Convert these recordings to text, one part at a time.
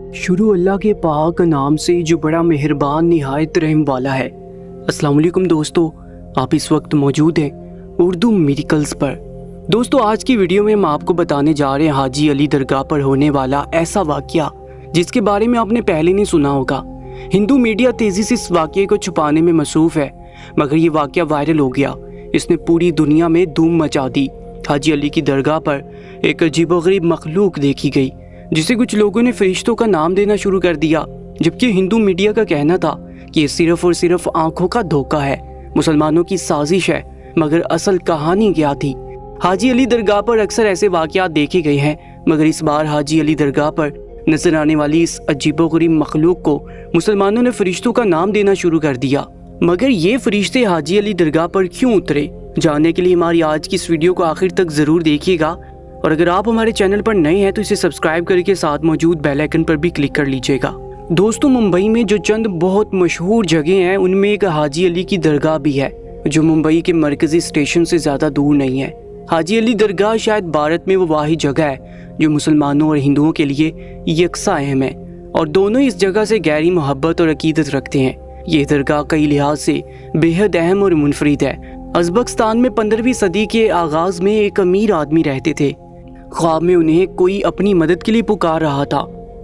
शुरू अल्लाह के पाक नाम से जो बड़ा मेहरबान निहायत रहम वाला है। अस्सलाम वालेकुम दोस्तों, आप इस वक्त मौजूद हैं उर्दू मिरेकल्स पर। दोस्तों, आज की वीडियो में हम आपको बताने जा रहे हैं हाजी अली दरगाह पर होने वाला ऐसा वाक़या जिसके बारे में आपने पहले नहीं सुना होगा। हिंदू मीडिया तेज़ी से इस वाक़ये को छुपाने में मसरूफ़ है, मगर ये वाक़या वायरल हो गया। इसने पूरी दुनिया में धूम मचा दी। हाजी अली की दरगाह पर एक अजीबोगरीब मखलूक देखी गई जिसे कुछ लोगों ने फरिश्तों का नाम देना शुरू कर दिया, जबकि हिंदू मीडिया का कहना था कि ये सिर्फ और सिर्फ आंखों का धोखा है, मुसलमानों की साजिश है। मगर असल कहानी क्या थी? हाजी अली दरगाह पर अक्सर ऐसे वाक़यात देखे गए हैं, मगर इस बार हाजी अली दरगाह पर नजर आने वाली इस अजीबोगरीब मखलूक को मुसलमानों ने फरिश्तों का नाम देना शुरू कर दिया। मगर ये फरिश्ते हाजी अली दरगाह पर क्यों उतरे, जानने के लिए हमारी आज की इस वीडियो को आखिर तक ज़रूर देखिएगा। और अगर आप हमारे चैनल पर नए हैं तो इसे सब्सक्राइब करके साथ मौजूद बेल आइकन पर भी क्लिक कर लीजिएगा। दोस्तों, मुंबई में जो चंद बहुत मशहूर जगह हैं उनमें एक हाजी अली की दरगाह भी है, जो मुंबई के मरकजी स्टेशन से ज़्यादा दूर नहीं है। हाजी अली दरगाह शायद भारत में वो वाहिद जगह है जो मुसलमानों और हिंदुओं के लिए यकसा अहम है, और दोनों इस जगह से गहरी मोहब्बत और अकीदत रखते हैं। ये दरगाह कई लिहाज से बेहद अहम और मुनफरिद है। उज़्बेकिस्तान में 15वीं सदी के आगाज़ में एक अमीर आदमी रहते थे। ख्वाब में उन्हें कोई अपनी मदद के लिए पुकार रहा था।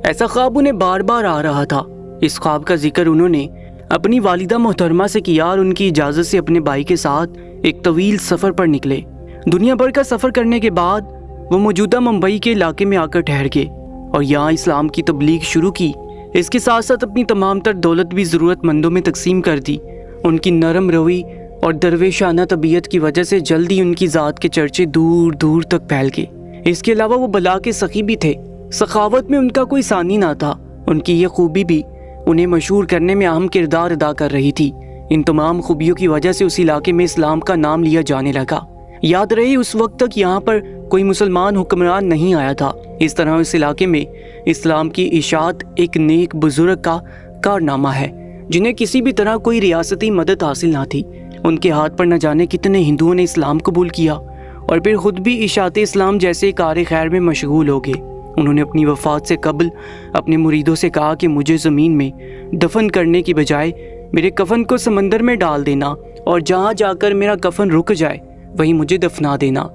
ऐसा ख्वाब उन्हें बार बार आ रहा था। इस ख्वाब का जिक्र उन्होंने अपनी वालिदा मोहतरमा से किया और उनकी इजाज़त से अपने भाई के साथ एक तवील सफ़र पर निकले। दुनिया भर का सफ़र करने के बाद वो मौजूदा मुंबई के इलाके में आकर ठहर गए और यहाँ इस्लाम की तबलीग शुरू की। इसके साथ साथ अपनी तमाम तर दौलत भी ज़रूरतमंदों में तकसीम कर दी। उनकी नरम रवि और दरवेशाना तबीयत की वजह से जल्दी उनकी ज़ात के चर्चे दूर दूर तक फैल गए। इसके अलावा वो बला के सखी भी थे। सखावत में उनका कोई सानी ना था। उनकी ये खूबी भी उन्हें मशहूर करने में अहम किरदार अदा कर रही थी। इन तमाम खूबियों की वजह से उस इलाके में इस्लाम का नाम लिया जाने लगा। याद रहे, उस वक्त तक यहाँ पर कोई मुसलमान हुक्मरान नहीं आया था। इस तरह इस इलाके में इस्लाम की इशाअत एक नेक बुजुर्ग का कारनामा है, जिन्हें किसी भी तरह कोई रियासती मदद हासिल ना थी। उनके हाथ पर न जाने कितने हिंदुओं ने इस्लाम कबूल किया और फिर खुद भी इशाअत इस्लाम जैसे कार खैर में मशगूल हो गए। उन्होंने अपनी वफ़ात से कबल अपने मुरीदों से कहा कि मुझे ज़मीन में दफन करने की बजाय मेरे कफन को समंदर में डाल देना और जहाँ जाकर मेरा कफन रुक जाए वहीं मुझे दफना देना।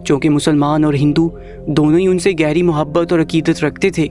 चूँकि मुसलमान और हिंदू दोनों ही उनसे गहरी मोहब्बत और अकीदत रखते थे,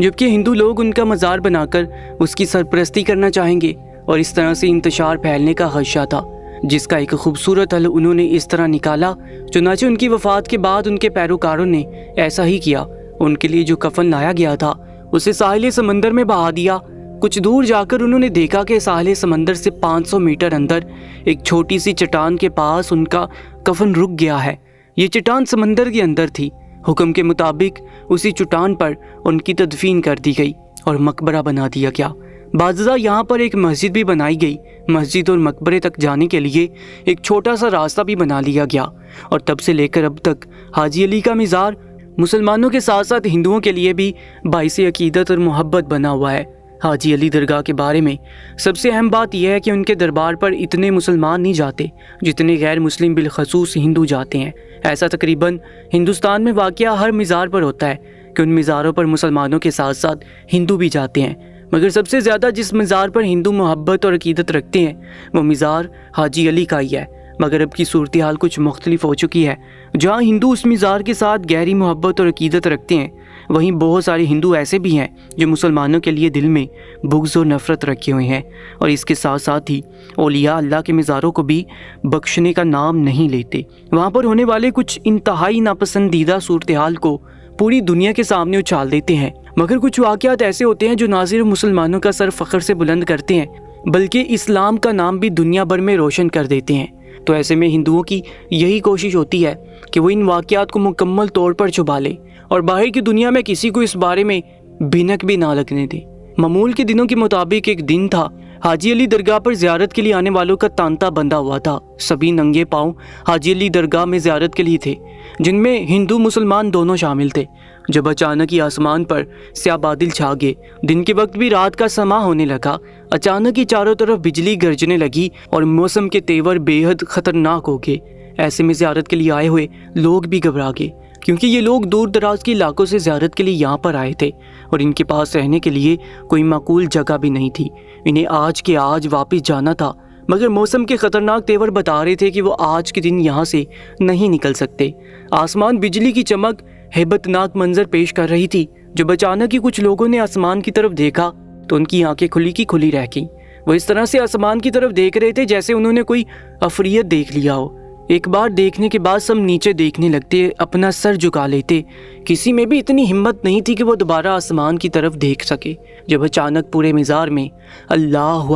जबकि हिंदू लोग उनका मज़ार बनाकर उसकी सरपरस्ती करना चाहेंगे और इस तरह से इंतशार फैलने का खदशा था, जिसका एक खूबसूरत हल उन्होंने इस तरह निकाला। चुनांचे उनकी वफ़ात के बाद उनके पैरोकारों ने ऐसा ही किया। उनके लिए जो कफन लाया गया था उसे साहिल समंदर में बहा दिया। कुछ दूर जाकर उन्होंने देखा कि साहिल समंदर से 500 मीटर अंदर एक छोटी सी चट्टान के पास उनका कफन रुक गया है। ये चट्टान समंदर के अंदर थी। हुक्म के मुताबिक उसी चट्टान पर उनकी तदफीन कर दी गई और मकबरा बना दिया गया। बाज़ा यहाँ पर एक मस्जिद भी बनाई गई। मस्जिद और मकबरे तक जाने के लिए एक छोटा सा रास्ता भी बना लिया गया और तब से लेकर अब तक हाजी अली का मज़ार मुसलमानों के साथ साथ हिंदुओं के लिए भी बाइस अकीदत और मोहब्बत बना हुआ है। हाजी अली दरगाह के बारे में सबसे अहम बात यह है कि उनके दरबार पर इतने मुसलमान नहीं जाते जितने गैर मुस्लिम बिलखसूस हिंदू जाते हैं। ऐसा तकरीबन हिंदुस्तान में वाक़या हर मज़ार पर होता है कि उन मज़ारों पर मुसलमानों के साथ साथ हिंदू भी जाते हैं, मगर सबसे ज़्यादा जिस मज़ार पर हिंदू मोहब्बत और अकीदत रखते हैं वो मज़ार हाजी अली का ही है। मगर अब की सूरत हाल कुछ मुख्तलिफ हो चुकी है। जहाँ हिंदू उस मज़ार के साथ गहरी मोहब्बत और अकीदत रखते हैं, वहीं बहुत सारे हिंदू ऐसे भी हैं जो मुसलमानों के लिए दिल में बुग़्ज़ और नफ़रत रखे हुए हैं, और इसके साथ साथ ही औलिया अल्लाह के मज़ारों को भी बख्शने का नाम नहीं लेते। वहाँ पर होने वाले कुछ इंतहाई नापसंदीदा सूरत हाल को पूरी दुनिया के सामने उछाल देते हैं। मगर कुछ वाक़यात ऐसे होते हैं जो ना सिर्फ मुसलमानों का सर फ़ख्र से बुलंद करते हैं, बल्कि इस्लाम का नाम भी दुनिया भर में रोशन कर देते हैं। तो ऐसे में हिंदुओं की यही कोशिश होती है कि वो इन वाक़यात को मुकम्मल तौर पर छुपा ले और बाहर की दुनिया में किसी को इस बारे में भिनक भी ना लगने दे। मामूल के दिनों के मुताबिक एक दिन था। हाजी अली दरगाह पर ज़ियारत के लिए आने वालों का तांता बंधा हुआ था। सभी नंगे पाँव हाजी अली दरगाह में ज़ियारत के लिए थे, जिनमें हिंदू मुसलमान दोनों शामिल थे। जब अचानक ही आसमान पर स्याह बादल छा गए, दिन के वक्त भी रात का समा होने लगा। अचानक ही चारों तरफ बिजली गरजने लगी और मौसम के तेवर बेहद ख़तरनाक हो गए। ऐसे में ज़ियारत के लिए आए हुए लोग भी घबरा गए, کیونکہ یہ لوگ دور دراز کے علاقوں سے زیارت کے لیے یہاں پر آئے تھے اور ان کے پاس رہنے کے لیے کوئی معقول جگہ بھی نہیں تھی۔ انہیں آج کے آج واپس جانا تھا، مگر موسم کے خطرناک تیور بتا رہے تھے کہ وہ آج کے دن یہاں سے نہیں نکل سکتے۔ آسمان بجلی کی چمک ہیبت ناک منظر پیش کر رہی تھی۔ جب اچانک ہی کچھ لوگوں نے آسمان کی طرف دیکھا تو ان کی آنکھیں کھلی کی کھلی رہ گئیں۔ وہ اس طرح سے آسمان کی طرف دیکھ رہے تھے جیسے انہوں نے کوئی عفریت دیکھ لیا ہو۔ ایک بار دیکھنے کے بعد سب نیچے دیکھنے لگتے، اپنا سر جھکا لیتے۔ کسی میں بھی اتنی ہمت نہیں تھی کہ وہ دوبارہ آسمان کی طرف دیکھ سکے۔ جب اچانک پورے مزار میں اللہ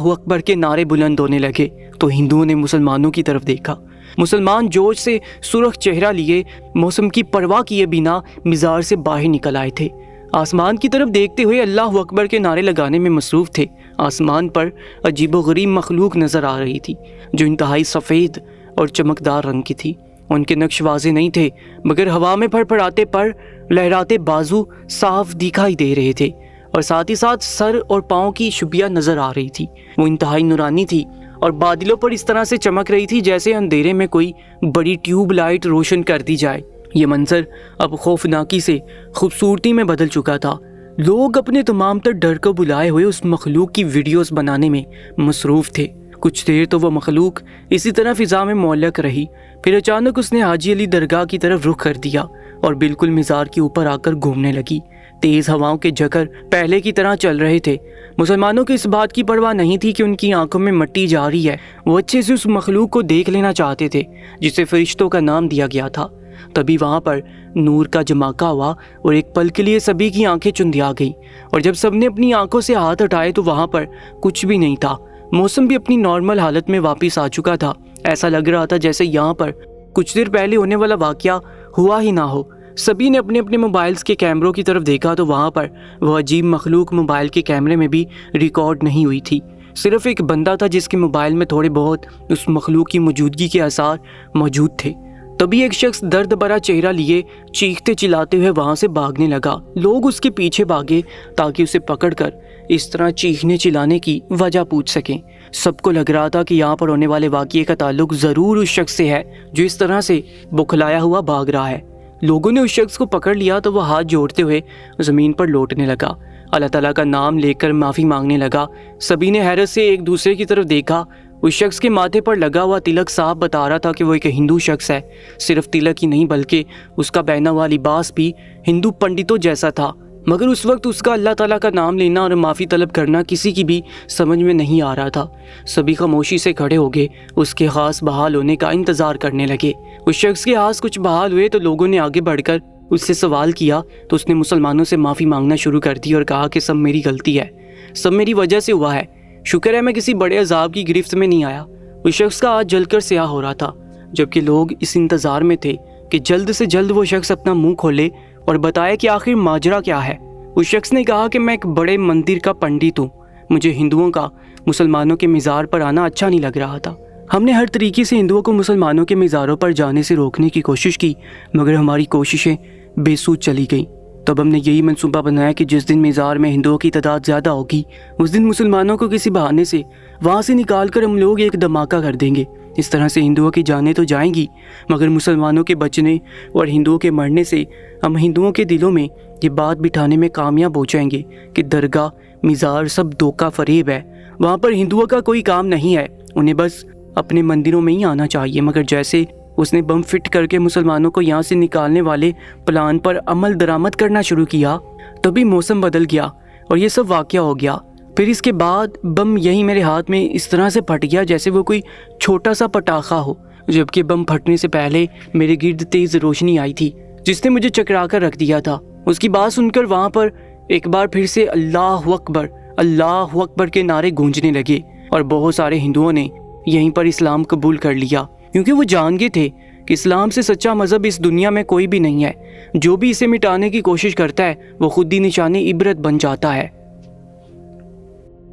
اکبر کے نعرے بلند ہونے لگے تو ہندوؤں نے مسلمانوں کی طرف دیکھا۔ مسلمان جوش سے سرخ چہرہ لیے موسم کی پرواہ کیے بنا مزار سے باہر نکل آئے تھے۔ آسمان کی طرف دیکھتے ہوئے اللہ اکبر کے نعرے لگانے میں مصروف تھے۔ آسمان پر عجیب و غریب مخلوق نظر آ رہی تھی جو انتہائی سفید اور چمکدار رنگ کی تھی۔ ان کے نقش واضح نہیں تھے مگر ہوا میں پھڑ پھڑاتے پر لہراتے بازو صاف دکھائی دے رہے تھے اور ساتھ ہی ساتھ سر اور پاؤں کی شبیہ نظر آ رہی تھی۔ وہ انتہائی نورانی تھی اور بادلوں پر اس طرح سے چمک رہی تھی جیسے اندھیرے میں کوئی بڑی ٹیوب لائٹ روشن کر دی جائے۔ یہ منظر اب خوفناکی سے خوبصورتی میں بدل چکا تھا۔ لوگ اپنے تمام تر ڈر کو بلائے ہوئے اس مخلوق کی ویڈیوز بنانے میں مصروف تھے۔ کچھ دیر تو وہ مخلوق اسی طرح فضا میں معلق رہی، پھر اچانک اس نے حاجی علی درگاہ کی طرف رخ کر دیا اور بالکل مزار کے اوپر آ کر گھومنے لگی۔ تیز ہواؤں کے جھکر پہلے کی طرح چل رہے تھے۔ مسلمانوں کو اس بات کی پرواہ نہیں تھی کہ ان کی آنکھوں میں مٹی جا رہی ہے۔ وہ اچھے سے اس مخلوق کو دیکھ لینا چاہتے تھے جسے فرشتوں کا نام دیا گیا تھا۔ تبھی وہاں پر نور کا جماکہ ہوا اور ایک پل کے لیے سبھی کی آنکھیں چندیا گئیں، اور جب سب نے اپنی آنکھوں سے ہاتھ ہٹائے تو وہاں پر کچھ بھی نہیں تھا۔ موسم بھی اپنی نارمل حالت میں واپس آ چکا تھا۔ ایسا لگ رہا تھا جیسے یہاں پر کچھ دیر پہلے ہونے والا واقعہ ہوا ہی نہ ہو۔ سبھی نے اپنے اپنے موبائلز کے کیمروں کی طرف دیکھا تو وہاں پر وہ عجیب مخلوق موبائل کے کیمرے میں بھی ریکارڈ نہیں ہوئی تھی۔ صرف ایک بندہ تھا جس کے موبائل میں تھوڑے بہت اس مخلوق کی موجودگی کے آثار موجود تھے۔ تبھی ایک شخص درد بھرا چہرہ لیے چیختے چلاتے ہوئے وہاں سے بھاگنے لگا۔ لوگ اس کے پیچھے بھاگے تاکہ اسے پکڑ کر اس طرح چیخنے چلانے کی وجہ پوچھ سکیں۔ سب کو لگ رہا تھا کہ یہاں پر ہونے والے واقعے کا تعلق ضرور اس شخص سے ہے جو اس طرح سے بکھلایا ہوا بھاگ رہا ہے۔ لوگوں نے اس شخص کو پکڑ لیا تو وہ ہاتھ جوڑتے ہوئے زمین پر لوٹنے لگا، اللہ تعالیٰ کا نام لے کر معافی مانگنے لگا۔ سبھی نے حیرت سے ایک دوسرے کی طرف دیکھا۔ اس شخص کے ماتھے پر لگا ہوا تلک صاحب بتا رہا تھا کہ وہ ایک ہندو شخص ہے۔ صرف تلک ہی نہیں بلکہ اس کا پہنا ہوا لباس بھی ہندو پنڈتوں جیسا تھا، مگر اس وقت اس کا اللہ تعالیٰ کا نام لینا اور معافی طلب کرنا کسی کی بھی سمجھ میں نہیں آ رہا تھا۔ سبھی خاموشی سے کھڑے ہو گئے، اس کے خاص بحال ہونے کا انتظار کرنے لگے۔ اس شخص کے ہاتھ کچھ بحال ہوئے تو لوگوں نے آگے بڑھ کر اس سے سوال کیا تو اس نے مسلمانوں سے معافی مانگنا شروع کر دی اور کہا کہ سب میری غلطی ہے، سب میری وجہ سے ہوا ہے، شکر ہے میں کسی بڑے عذاب کی گرفت میں نہیں آیا۔ اس شخص کا ہاتھ جل کر سیاہ ہو رہا تھا، جبکہ لوگ اس انتظار میں تھے کہ جلد سے جلد وہ شخص اپنا منہ کھولے اور بتائے کہ آخر ماجرا کیا ہے۔ اس شخص نے کہا کہ میں ایک بڑے مندر کا پنڈت ہوں، مجھے ہندوؤں کا مسلمانوں کے مزار پر آنا اچھا نہیں لگ رہا تھا۔ ہم نے ہر طریقے سے ہندوؤں کو مسلمانوں کے مزاروں پر جانے سے روکنے کی کوشش کی، مگر ہماری کوششیں بے سود چلی گئیں۔ تب ہم نے یہی منصوبہ بنایا کہ جس دن مزار میں ہندوؤں کی تعداد زیادہ ہوگی اس دن مسلمانوں کو کسی بہانے سے وہاں سے نکال کر ہم لوگ ایک دھماکہ کر دیں گے۔ اس طرح سے ہندوؤں کی جانیں تو جائیں گی مگر مسلمانوں کے بچنے اور ہندوؤں کے مرنے سے ہم ہندوؤں کے دلوں میں یہ بات بٹھانے میں کامیاب ہو جائیں گے کہ درگاہ مزار سب دھوکہ فریب ہے، وہاں پر ہندوؤں کا کوئی کام نہیں ہے، انہیں بس اپنے مندروں میں ہی آنا چاہیے۔ مگر جیسے اس نے بم فٹ کر کے مسلمانوں کو یہاں سے نکالنے والے پلان پر عمل درآمد کرنا شروع کیا، تبھی موسم بدل گیا اور یہ سب واقعہ ہو گیا۔ پھر اس کے بعد بم یہی میرے ہاتھ میں اس طرح سے پھٹ گیا جیسے وہ کوئی چھوٹا سا پٹاخہ ہو، جبکہ بم پھٹنے سے پہلے میرے گرد تیز روشنی آئی تھی جس نے مجھے چکرا کر رکھ دیا تھا۔ اس کی بات سن کر وہاں پر ایک بار پھر سے اللہ اکبر کے نعرے گونجنے لگے اور بہت سارے ہندوؤں نے یہیں پر اسلام قبول کر لیا، کیونکہ وہ جان گئے تھے کہ اسلام سے سچا مذہب اس دنیا میں کوئی بھی نہیں ہے۔ جو بھی اسے مٹانے کی کوشش کرتا ہے وہ خود ہی نشان عبرت بن جاتا ہے۔